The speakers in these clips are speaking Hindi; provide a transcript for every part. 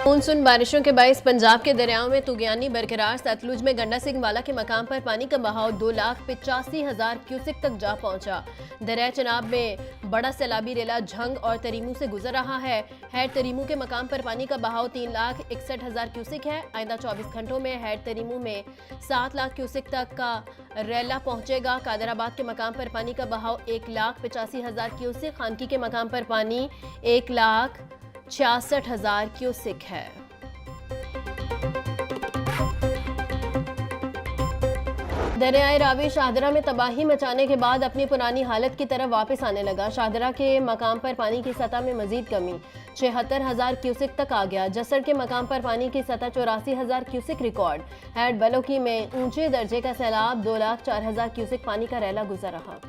मानसून बारिशों के बायस पंजाब के दरियाओं में तुगयानी बरकरार। सतलुज में गंडा सिंह वाला के मकाम पर पानी का बहाव 2,85,000 क्यूसेक तक जा पहुंचा। दरिया चनाब में बड़ा सैलाबी रेला झंग और तरीमू से गुजर रहा है। हैड तरीमू के मकाम पर पानी का बहाव 3,61,000 क्यूसेक है। आइंदा 24 घंटों में हैड तरीमू में 7 लाख क्यूसेक तक का रेला पहुंचेगा। कादराबाद के मकाम पर पानी का बहाव 1,85,000 क्यूसेक, खानकी के मकाम पर पानी 1,66,000 क्यूसेक है। दरियाए रावी शाहदरा में तबाही मचाने के बाद अपनी पुरानी हालत की तरफ वापस आने लगा। शाहदरा के मकाम पर पानी की सतह में मजीद कमी 76,000 क्यूसेक तक आ गया। जसड़ के मकाम पर पानी की सतह 84,000 क्यूसेक रिकॉर्ड। हैड बलोकी में ऊंचे दर्जे का सैलाब 2,04,000 क्यूसेक पानी का रैला गुजर रहा।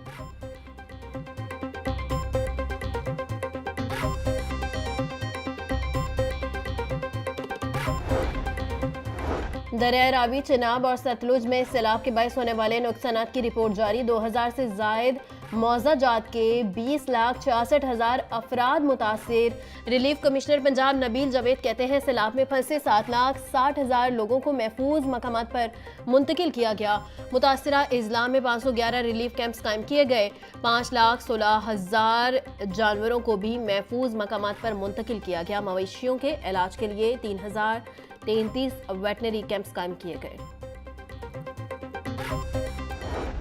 दरिया रावी, चिनाब और सतलुज में सैलाब के बायस होने वाले नुकसानात की रिपोर्ट जारी। 2,000 से जायद मौजा जात के 20,66,000 अफराद मुतासिर। रिलीफ कमिश्नर पंजाब नबील जावेद कहते हैं सैलाब में फंसे 7,60,000 लोगों को महफूज मकामात पर मुंतकिल किया गया। मुतासरा अजला में 511 रिलीफ कैंप्स कायम किए गए। 5,16,000 जानवरों को भी महफूज मकामात पर मुंतकिल किया गया। मवेशियों के इलाज के लिए 3,033 वेटनरी कैंप्स कायम किए गए।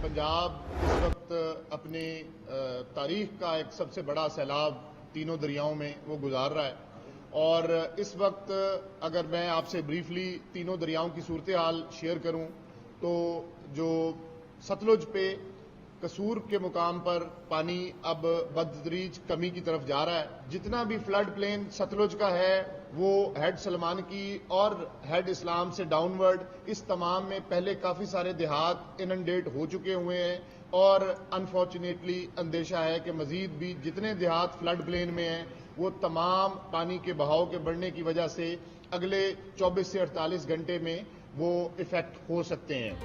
पंजाब इस वक्त अपनी तारीख का एक सबसे बड़ा सैलाब तीनों दरियाओं में वो गुजार रहा है और इस वक्त अगर मैं आपसे ब्रीफली तीनों दरियाओं की सूरत हाल शेयर करूं तो जो सतलुज पे कसूर के मुकाम पर पानी अब बदतदरीज कमी की तरफ जा रहा है। जितना भी फ्लड प्लेन सतलुज का है वो हेड सलमान की और हेड इस्लाम से डाउनवर्ड इस तमाम में पहले काफी सारे देहात इनंडेट हो चुके हुए हैं और अनफॉर्चुनेटली अंदेशा है कि मजीद भी जितने देहात फ्लड प्लेन में हैं वो तमाम पानी के बहाव के बढ़ने की वजह से अगले 24 से 48 घंटे में वो इफेक्ट हो सकते हैं।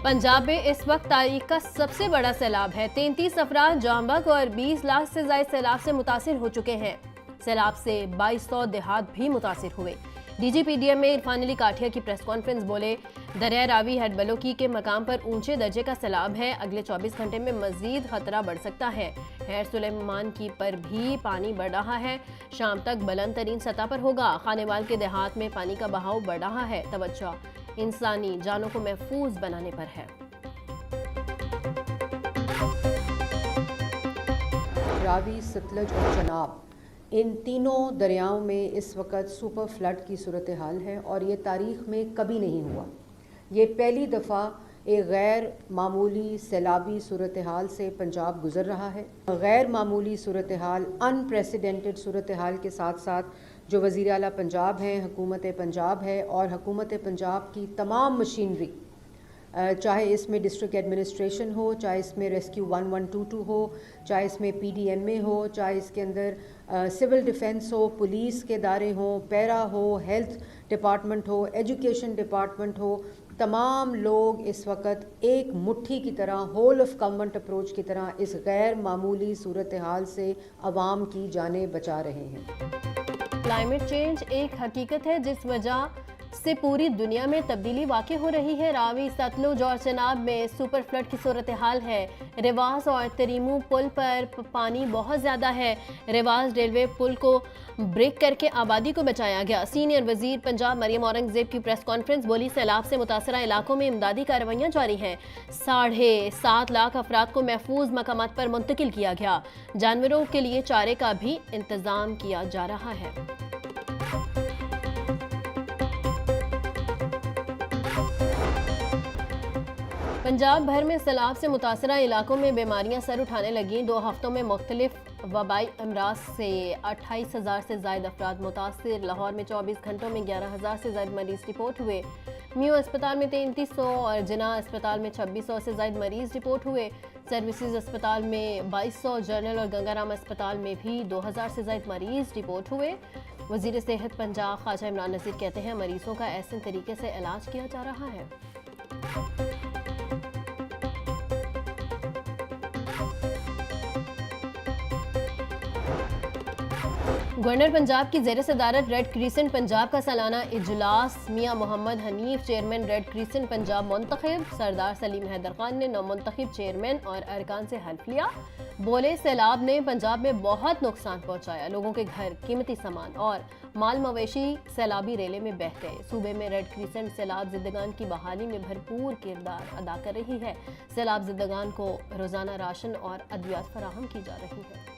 पंजाब में इस वक्त तारीख का सबसे बड़ा सैलाब है। 33 अफराद जामबग और 20 लाख से ज्यादा सैलाब से मुतासिर हो चुके हैं। सैलाब से 2,200 देहात भी मुतासिर हुए। DGPDM में इरफान अली काठिया की प्रेस कॉन्फ्रेंस बोले, दरिया रावी हेड बलोकी के मकाम पर ऊंचे दर्जे का सैलाब है। अगले 24 घंटे में मजीद खतरा बढ़ सकता है। हैड सुलेमान की पर भी पानी बढ़ रहा है। शाम तक बुलंद तरीन सतह पर होगा। खानेवाल के देहात में पानी का बहाव बढ़ रहा है। तवज्जो इंसानी जानों को महफूज बनाने पर है। रावी, सतलज और चनाब, इन तीनों दरियाओं में इस वक्त सुपर फ्लड की सूरत हाल है और ये तारीख़ में कभी नहीं हुआ। ये पहली दफ़ा एक गैर मामूली सैलाबी सूरत हाल से पंजाब गुज़र रहा है। गैर मामूली सूरत हाल, अनप्रेसिडेंटेड सूरत हाल के साथ साथ जो वज़ीर आला पंजाब हैं, हुकूमत पंजाब है और हुकूमत पंजाब की तमाम मशीनरी, चाहे इसमें डिस्ट्रिक्ट एडमिनिस्ट्रेशन हो, चाहे इसमें रेस्क्यू 1122 हो, चाहे इसमें PDMA हो, चाहे इसके अंदर सिविल डिफेंस हो, पुलिस के इदारे हों, पैरा हो, हेल्थ डिपार्टमेंट हो, एजुकेशन डिपार्टमेंट हो, तमाम लोग इस वक्त एक मुट्ठी की तरह, होल ऑफ गवर्नमेंट अप्रोच की तरह इस गैर मामूली सूरत हाल से अवाम की जानें बचा रहे हैं। क्लाइमेट चेंज एक हकीकत है जिस वजह से पूरी दुनिया में तब्दीली वाक़ई हो रही है। रावी, सतलुज और चनाब में सुपर फ्लड की सूरत हाल है। रिवाज और तरीमू पुल पर पानी बहुत ज़्यादा है। रिवाज रेलवे पुल को ब्रेक करके आबादी को बचाया गया। सीनियर वजीर पंजाब मरियम औरंगजेब की प्रेस कॉन्फ्रेंस बोली, सैलाब से मुतासरा इलाकों में इमदादी कार्रवाइयाँ जारी हैं। 7.5 लाख अफराद को महफूज मकामात पर मुंतकिल किया गया। जानवरों के लिए चारे का भी इंतज़ाम किया जा रहा है। पंजाब भर में सैलाब से मुतासरा इलाकों में बीमारियां सर उठाने लगीं। 2 हफ्तों में मुख्तलिफ वबाई अमराज से 28,000 से ज़ायद अफराद मुतासिर। लाहौर में 24 घंटों में 11,000 से ज़ायद मरीज रिपोर्ट हुए। म्यू अस्पताल में 3300 और जिना अस्पताल में 2600 से ज़ायद मरीज रिपोर्ट हुए। सर्विसेज अस्पताल में 2200, जनरल और गंगाराम अस्पताल में भी 2000 से ज़ायद मरीज रिपोर्ट हुए। वज़ीर सेहत पंजाब ख्वाजा इमरान नज़ीर कहते हैं मरीजों का ऐसे तरीके से इलाज किया जा रहा है। गवर्नर पंजाब की ज़ेर सदारत रेड क्रिसेंट पंजाब का सालाना इजलास Mian Mohammad Hanif chairman red crescent Punjab मुंतखब, सरदार सलीम हैदर खान ने नौमुंतखब चेयरमैन और अरकान से हल्फ लिया। बोले सैलाब ने पंजाब में बहुत नुकसान पहुंचाया, लोगों के घर, कीमती सामान और माल मवेशी सैलाबी रेले में बह गए। सूबे में रेड क्रिसेंट सैलाब जिंदगान की बहाली में भरपूर किरदार अदा कर रही है। सैलाब जिंदगान को रोजाना राशन और अद्वियात फराहम की जा रही है।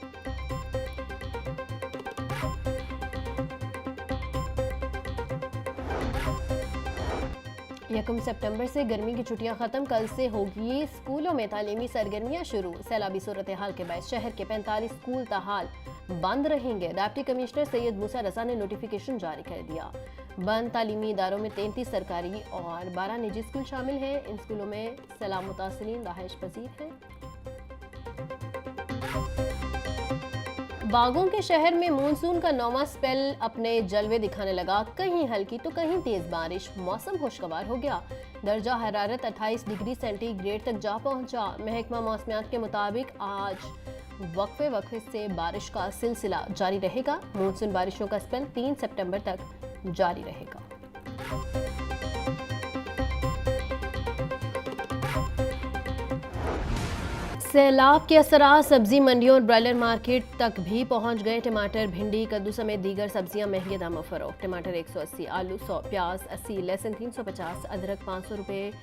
1 सितंबर से गर्मी की छुट्टियां खत्म, कल से होगी स्कूलों में तालीमी सरगर्मियां शुरू। सैलाबी सूरत हाल के बाद शहर के 45 स्कूल ताहाल बंद रहेंगे। डिप्टी कमिश्नर सैयद मूसा रजा ने नोटिफिकेशन जारी कर दिया। बंद तालीमी इदारों में 33 सरकारी और 12 निजी स्कूल शामिल हैं। इन स्कूलों में सैलाब मुतासिरीन रहायश पजीर हैं। बागों के शहर में मानसून का 9वां स्पेल अपने जलवे दिखाने लगा। कहीं हल्की तो कहीं तेज बारिश, मौसम खुशगवार हो गया। दर्जा हरारत 28 डिग्री सेंटीग्रेड तक जा पहुंचा। महकमा मौसमियात के मुताबिक आज वक्फे से बारिश का सिलसिला जारी रहेगा। मानसून बारिशों का स्पेल 3 सितंबर तक जारी रहेगा। सैलाब के असरात सब्जी मंडियों और ब्रायलर मार्केट तक भी पहुंच गए। टमाटर, भिंडी, कद्दू समेत दीगर सब्जियां महंगे दामों फरोख्त। टमाटर 180, आलू 100, प्याज 80, लहसुन 350, अदरक 500 रुपये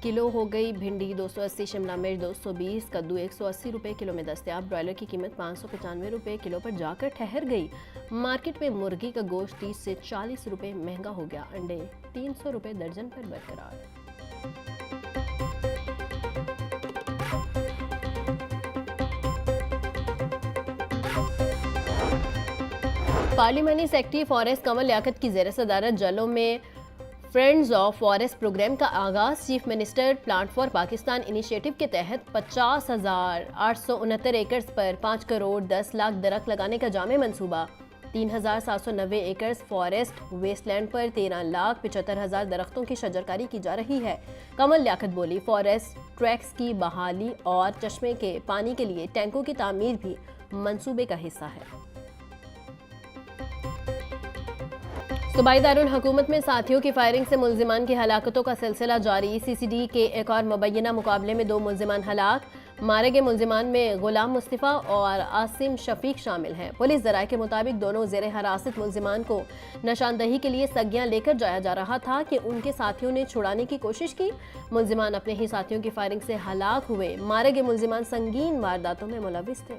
किलो हो गई। भिंडी 280, शिमला मिर्च 220, कद्दू 180 रुपये किलो में दस्तयाब। ब्रायलर की कीमत 595 रुपये किलो पर जाकर ठहर गई। मार्केट में मुर्गी का गोश्त 30 से 40 रुपये महंगा हो गया। अंडे 300 रुपये दर्जन पर बरकरार। पार्लिमानी सेक्रेटरी फॉरेस्ट कमल लियाकत की ज़ेर सदारत जलों में फ्रेंड्स ऑफ फॉरेस्ट प्रोग्राम का आगाज़। Chief minister plant for Pakistan initiative के तहत 50,869 एकड़ पर 5 करोड़ 10 लाख दरख्त लगाने का जामे मंसूबा। 3,790 एकड़ फॉरेस्ट वेस्टलैंड पर 13,75,000 दरख्तों की शजरकारी की जा रही है। कमल लियाकत बोली, फॉरेस्ट ट्रैक्स की बहाली और चश्मे के पानी के लिए टैंकों की तामीर भी मंसूबे का हिस्सा है। सूबाई दारुल हुकूमत में साथियों की फायरिंग से मुल्जिमान की हलाकतों का सिलसिला जारी। सीसीडी के एक और मुबैना मुकाबले में 2 मुल्जिमान हलाक। मारे गए मुल्जिमान में गुलाम मुस्तफ़ा और आसिम शफीक शामिल हैं। पुलिस ज़राए के मुताबिक दोनों ज़ेर हिरासत मुल्जिमान को निशानदही के लिए सगियां लेकर जाया जा रहा था कि उनके साथियों ने छुड़ाने की कोशिश की। मुल्जिमान अपने ही साथियों की फायरिंग से हलाक हुए। मारे गए मुल्जिमान संगीन वारदातों में मुलविस थे।